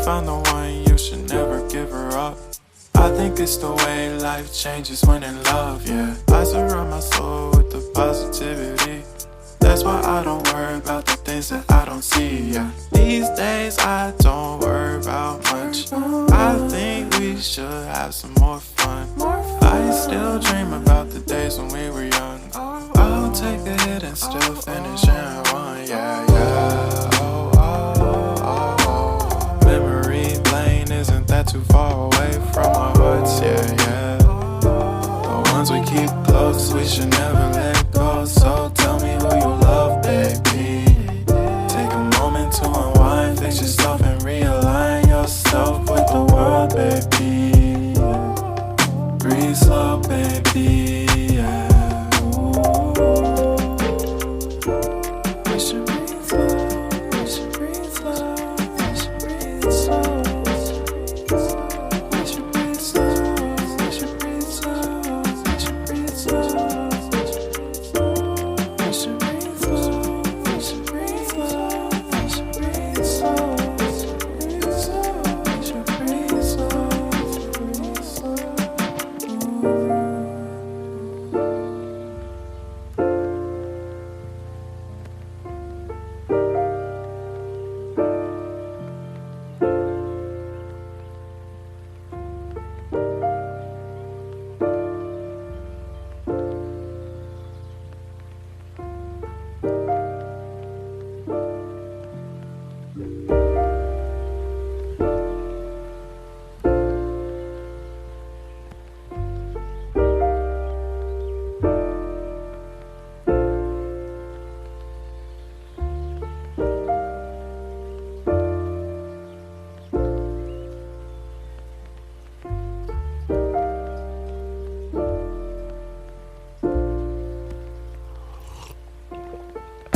found the one, you should never give her up. I think it's the way life changes when in love, yeah. I surround my soul with the positivity. That's why I don't worry about the things that I don't see, yeah. These days I don't worry about much. I think we should have some more fun. I still dream about the days when we were young. I'll take a hit and still finish in one, yeah, yeah. Oh, oh, oh, oh. Memory lane isn't that too far away from our hearts, yeah, yeah. The ones we keep close, we should never let go. So tell me who you love, baby. Take a moment to unwind, fix yourself and realign yourself with the world, baby. Breathe slow, baby, yeah. We should breathe slow, we should breathe slow, we should breathe slow. We should breathe slow, we should breathe slow, we should breathe slow. We should breathe slow, we should breathe slow, we should breathe slow. We should breathe slow, breathe slow.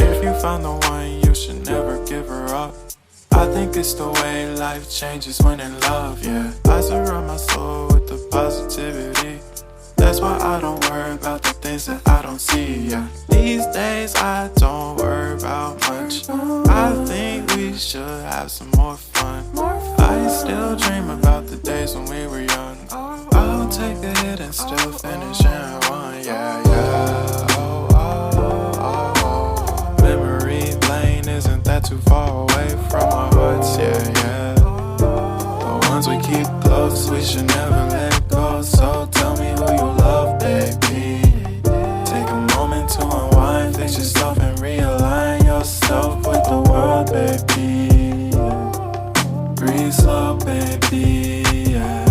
If you found the one, you should never give her up. I think it's the way life changes when in love, yeah. I surround my soul with the positivity. That's why I don't worry about the things that I don't see, yeah. These days I don't worry about much. I think we should have some more fun. I still dream about the days when we were young. I'll take a hit and still finish in one, yeah, yeah. Oh, oh, oh, oh. Memory lane isn't that too far away from our hearts, yeah, yeah. The ones we keep close, we should never let go. So tell me who you love, baby. Take a moment to unwind, fix yourself and realign yourself with the world, baby. Breathe slow, baby, yeah.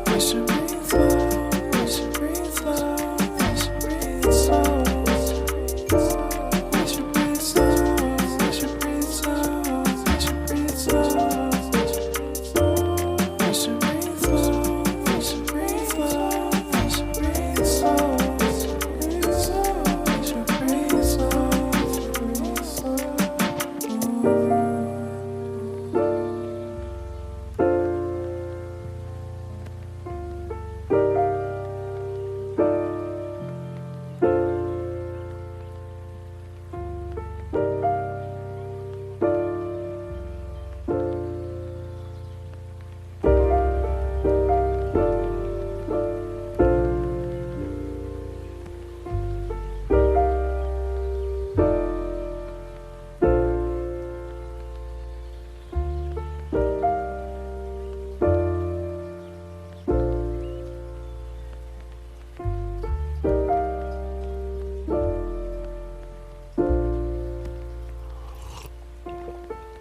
We should breathe slow, we should breathe slow, we should breathe slow. We should breathe slow, we should breathe slow, we should breathe slow. We should breathe slow, we should breathe slow, we should breathe slow. We should breathe slow, breathe slow.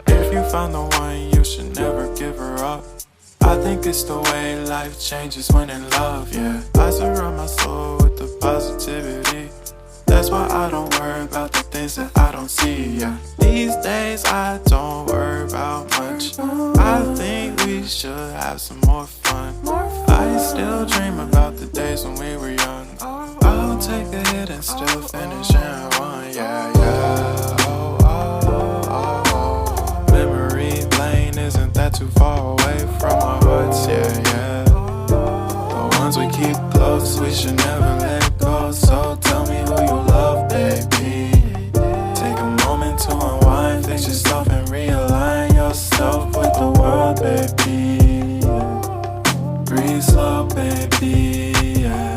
If you found the one, you should never give her up. I think it's the way life changes when in love, yeah. I surround my soul with the positivity. That's why I don't worry about the things that I don't see, yeah. These days I don't worry about much. I think we should have some more fun. I still dream about the days when we were young. I'll take a hit and still finish in one, yeah, yeah. Oh, oh, oh, oh. Memory lane isn't that too far away from our hearts, yeah, yeah. The ones we keep close, we should never let go. So tell me who you love, baby. Take a moment to unwind, fix yourself baby. Breathe slow, baby. Yeah.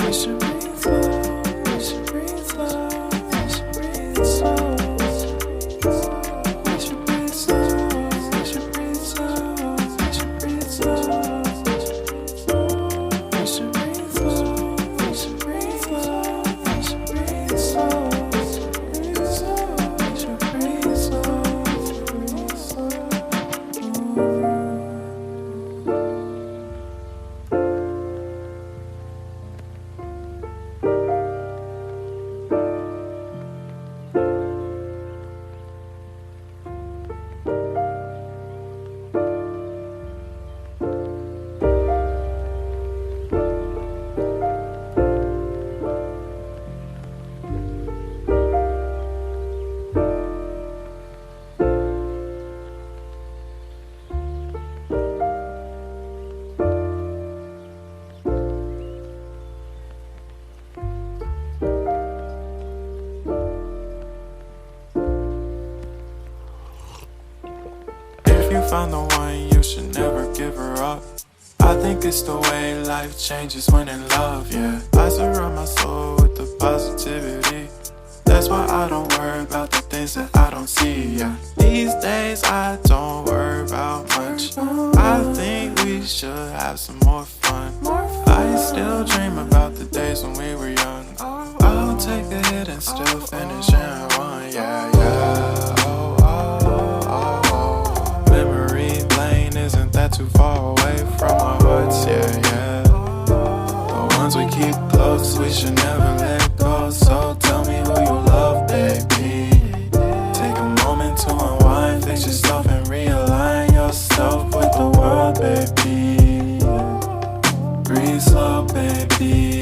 We should breathe slow. We should breathe slow. We should breathe slow. We should breathe slow. We should breathe slow. We should breathe slow. We should breathe slow. We should breathe slow. We should breathe slow. If you find the one, you should never give her up. I think it's the way life changes when in love, yeah. I surround my soul with the positivity. That's why I don't worry about the things that I don't see, yeah. These days I don't worry about much. I think we should have some more fun. I still dream about the days when we were young. I'll take a hit and still finish in one, yeah, yeah. Oh, oh, oh, oh. Memory lane isn't that too far away from our hearts, yeah, yeah. The ones we keep close, we should never let go. So tell me who you love, baby. Take a moment to unwind, fix yourself and realign yourself with the world, baby. Breathe slow, baby.